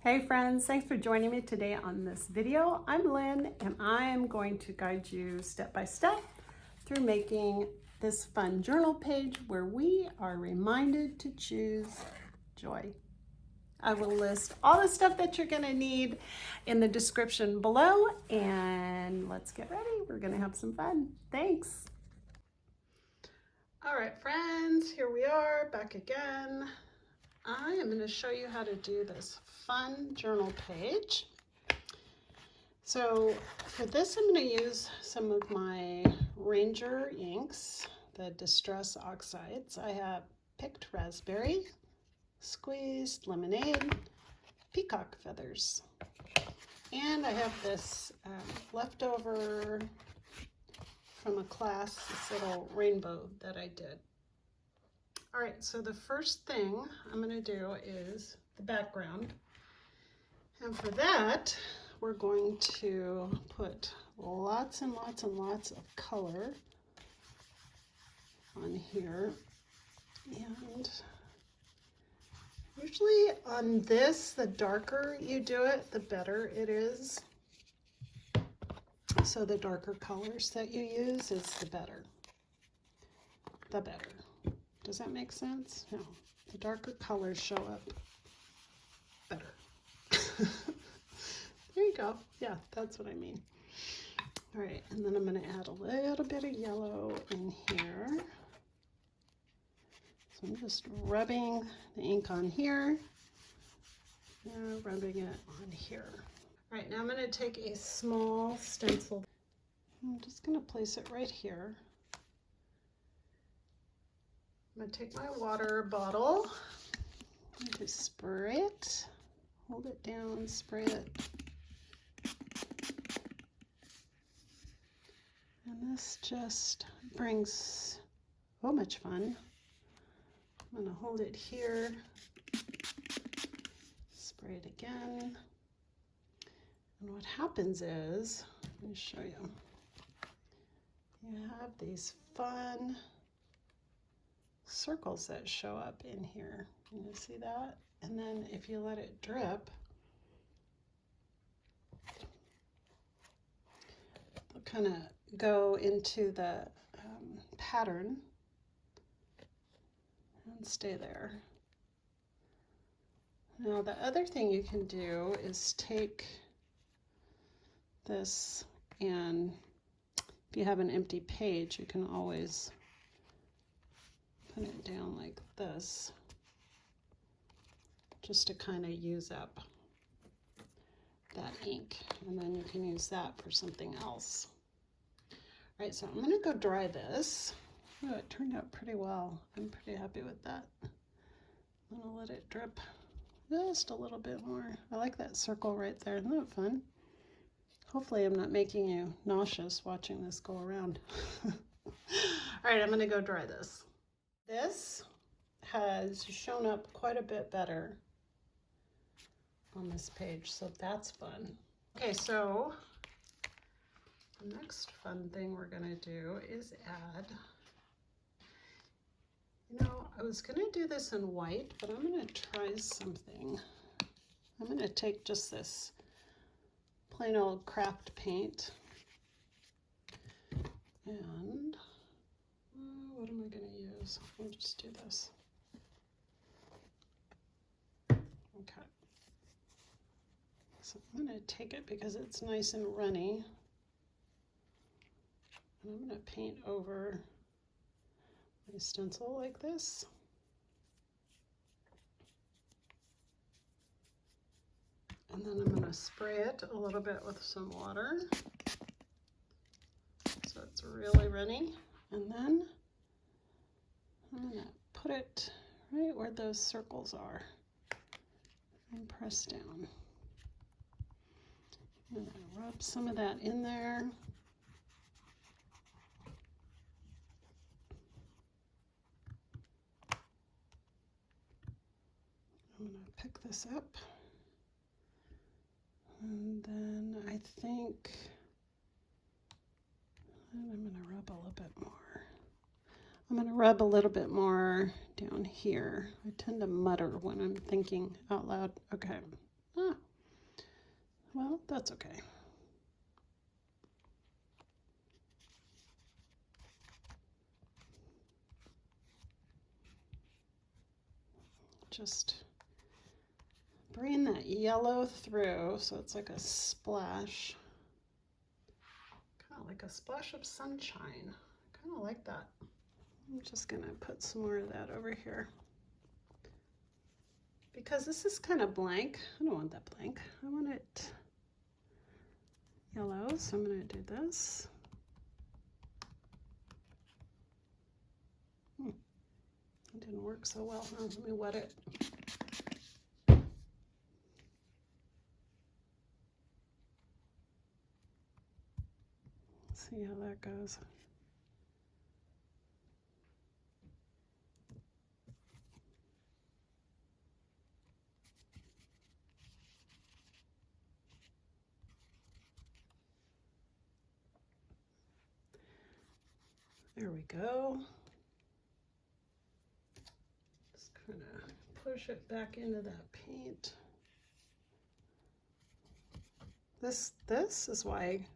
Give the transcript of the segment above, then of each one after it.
Hey friends, thanks for joining me today on this video. I'm Lynn and I am going to guide you step by step through making this fun journal page where we are reminded to choose joy. I will list all the stuff that you're going to need in the description below, and let's get ready. We're going to have some fun. Thanks. All right, friends, here we are back again. I am going to show you how to do this fun journal page. So for this, I'm going to use some of my Ranger inks, the Distress Oxides. I have picked raspberry, squeezed lemonade, peacock feathers. And I have this leftover from a class, this little rainbow that I did. All right, so the first thing I'm going to do is the background. And for that, we're going to put lots and lots and lots of color on here. And usually on this, the darker you do it, the better it is. So the darker colors that you use is the better. The better. Does that make sense? No. The darker colors show up better. There you go. Yeah, that's what I mean. All right, and then I'm going to add a little bit of yellow in here. So I'm just rubbing the ink on here, rubbing it on here. All right, now I'm going to take a small stencil. I'm just going to place it right here. I'm going to take my water bottle and just spray it, hold it down, spray it. And this just brings so much fun. I'm going to hold it here, spray it again. And what happens is, let me show you, you have these fun circles that show up in here. You see that? And then if you let it drip, it'll kind of go into the pattern and stay there. Now the other thing you can do is take this, and if you have an empty page, you can always put it down like this, just to kind of use up that ink, and then you can use that for something else. All right, so I'm going to go dry this. Oh, it turned out pretty well. I'm pretty happy with that. I'm going to let it drip just a little bit more. I like that circle right there. Isn't that fun? Hopefully I'm not making you nauseous watching this go around. All right, I'm going to go dry this. This has shown up quite a bit better on this page, so that's fun. Okay, so the next fun thing we're going to do is add, I was going to do this in white, but I'm going to try something. I'm going to take just this plain old craft paint, and what am I going to use? I'll just do this. Okay. So I'm going to take it because it's nice and runny, and I'm going to paint over my stencil like this. And then I'm going to spray it a little bit with some water so it's really runny. And then I'm going to put it right where those circles are and press down. I'm going to rub some of that in there. I'm going to pick this up. And then I think I'm going to rub a little bit more. I'm going to rub a little bit more down here. I tend to mutter when I'm thinking out loud. Okay. Ah, well, that's okay. Just bring that yellow through so it's like a splash. Kind of like a splash of sunshine. Kind of like that. I'm just gonna put some more of that over here. Because this is kind of blank. I don't want that blank. I want it yellow, so I'm gonna do this. It didn't work so well. Oh, let me wet it. See how that goes. There we go. Just kind of push it back into that paint. This is why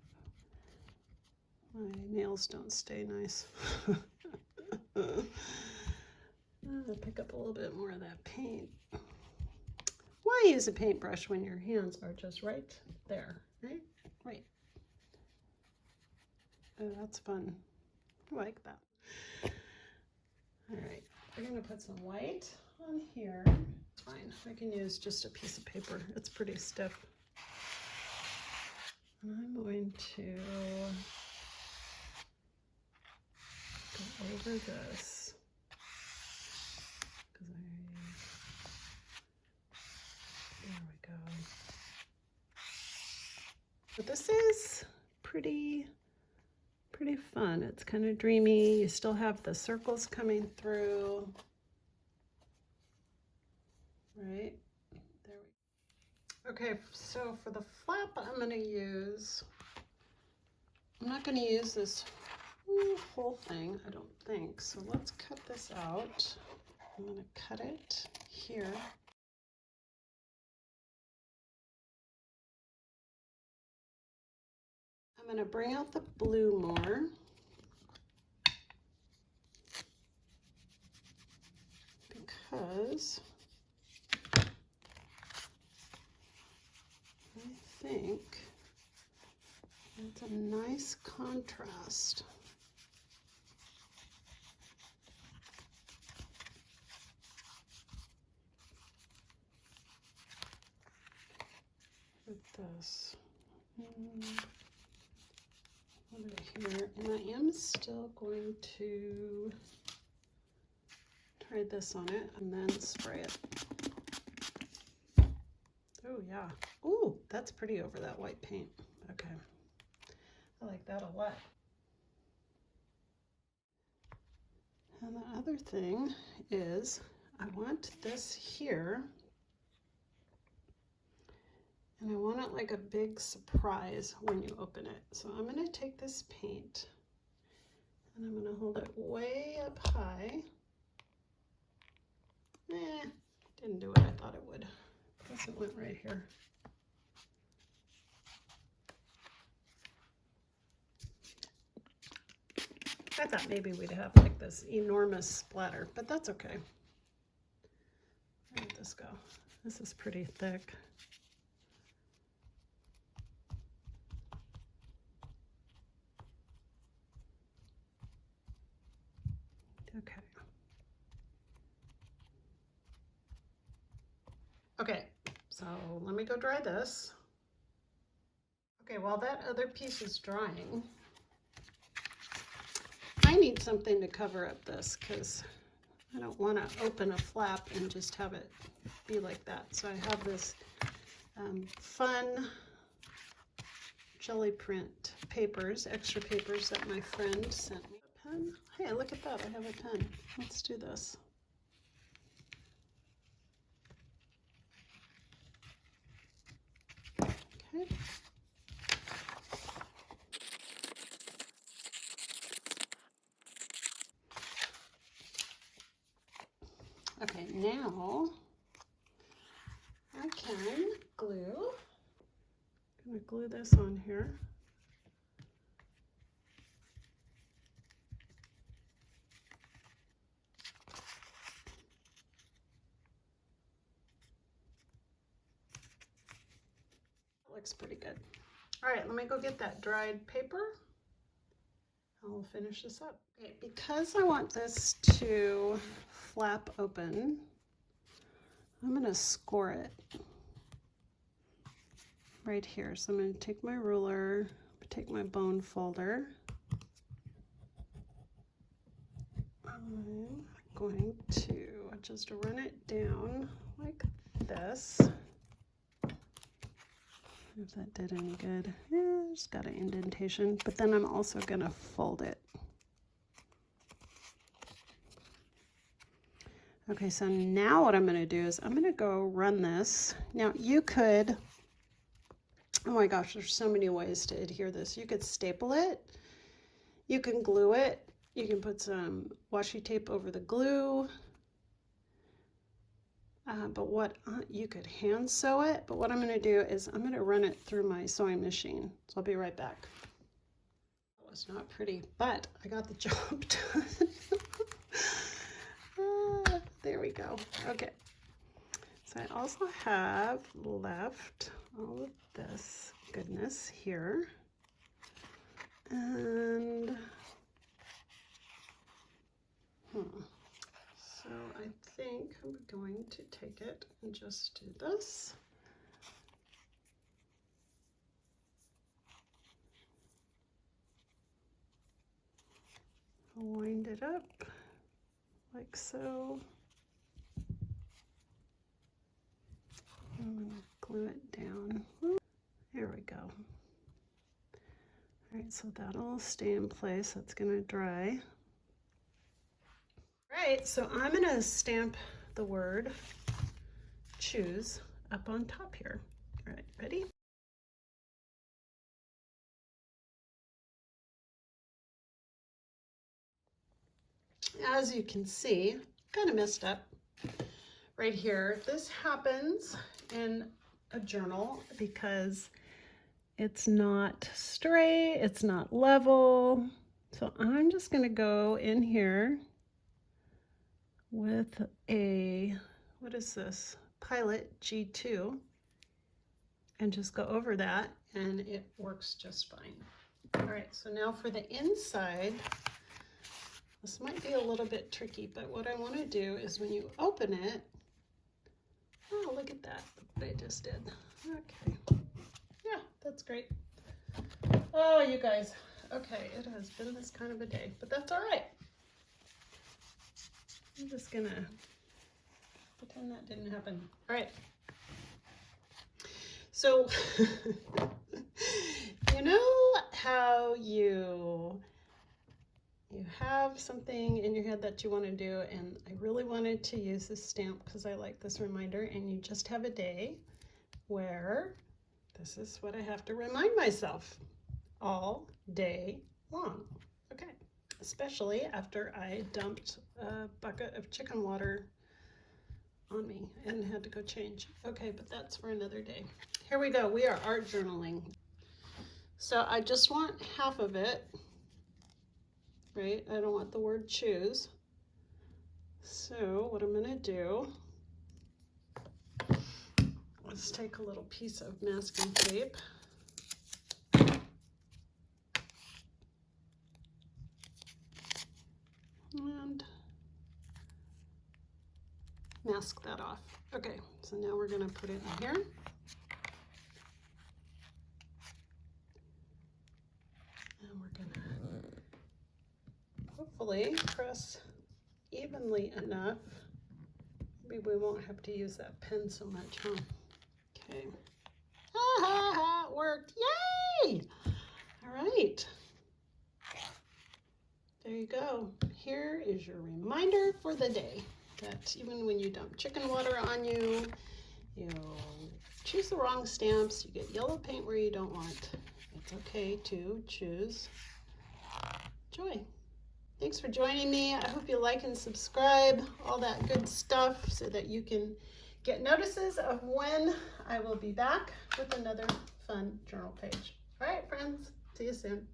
my nails don't stay nice. I'll pick up a little bit more of that paint. Why use a paintbrush when your hands are just right there, right? Right. Oh, that's fun. I like that. All right, we're gonna put some white on here. It's fine. I can use just a piece of paper. It's pretty stiff. And I'm going to go over this because there we go. But this is pretty fun. It's kind of dreamy. You still have the circles coming through. Right? There we go. Okay, so for the flap I'm not going to use this whole thing, I don't think. So let's cut this out. I'm going to cut it here. I'm going to bring out the blue more. Because I think it's a nice contrast. With this. Over here, and I am still going to try this on it and then spray it. Oh yeah. Ooh, that's pretty over that white paint. Okay. I like that a lot. And the other thing is I want this here, and I want it like a big surprise when you open it. So I'm going to take this paint and I'm going to hold it way up high. Didn't do what I thought it would. Guess it went right here. I thought maybe we'd have like this enormous splatter, but that's okay. Where did this go? This is pretty thick. Okay. Okay, so let me go dry this. Okay, while that other piece is drying, I need something to cover up this because I don't want to open a flap and just have it be like that. So I have this fun jelly print papers, extra papers that my friend sent me. A pen? Hey, look at that, I have a pen. Let's do this. Okay. Okay, now I can glue glue. I'm gonna glue this on here. Looks pretty good. All right, let me go get that dried paper. I'll finish this up. Okay, because I want this to flap open, I'm gonna score it right here. So I'm gonna take my ruler, take my bone folder. I'm going to just run it down like this. If that did any good. Yeah, just got an indentation, but then I'm also gonna fold it. Okay, so now what I'm gonna do is I'm gonna go run this. Now you could, oh my gosh, there's so many ways to adhere this. You could staple it, you can glue it, you can put some washi tape over the glue. But you could hand sew it, but what I'm going to do is I'm going to run it through my sewing machine. So I'll be right back. That was not pretty, but I got the job done. There we go. Okay. So I also have left all of this goodness here. And so I think I'm going to take it and just do this. I'll wind it up like so. I'm going to glue it down. There we go. All right, so that'll stay in place. That's going to dry. Right, so I'm going to stamp the word choose up on top here. All right, ready? As you can see, kind of messed up right here. This happens in a journal because it's not straight, it's not level. So I'm just going to go in here with a, what is this? Pilot G2, and just go over that, and it works just fine. All right, so now for the inside, this might be a little bit tricky, but what I want to do is when you open it, oh, look at that, what I just did. Okay, yeah, that's great. Oh, you guys, okay, it has been this kind of a day, but that's all right. I'm just gonna pretend that didn't happen. All right. So, you know how you have something in your head that you want to do, and I really wanted to use this stamp because I like this reminder, and you just have a day where this is what I have to remind myself all day long. Okay. Especially after I dumped a bucket of chicken water on me and had to go change. Okay, but that's for another day. Here we go. We are art journaling. So I just want half of it, right? I don't want the word choose. So what I'm going to do, let's take a little piece of masking tape. And mask that off. Okay, so now we're going to put it in here. And we're going to hopefully press evenly enough. Maybe we won't have to use that pen so much, huh? Okay. Ha ha ha, it worked. Yay! All right. There you go. Here is your reminder for the day that even when you dump chicken water on you, you choose the wrong stamps, you get yellow paint where you don't want. It's okay to choose joy. Thanks for joining me. I hope you like and subscribe, all that good stuff, so that you can get notices of when I will be back with another fun journal page. All right, friends, see you soon.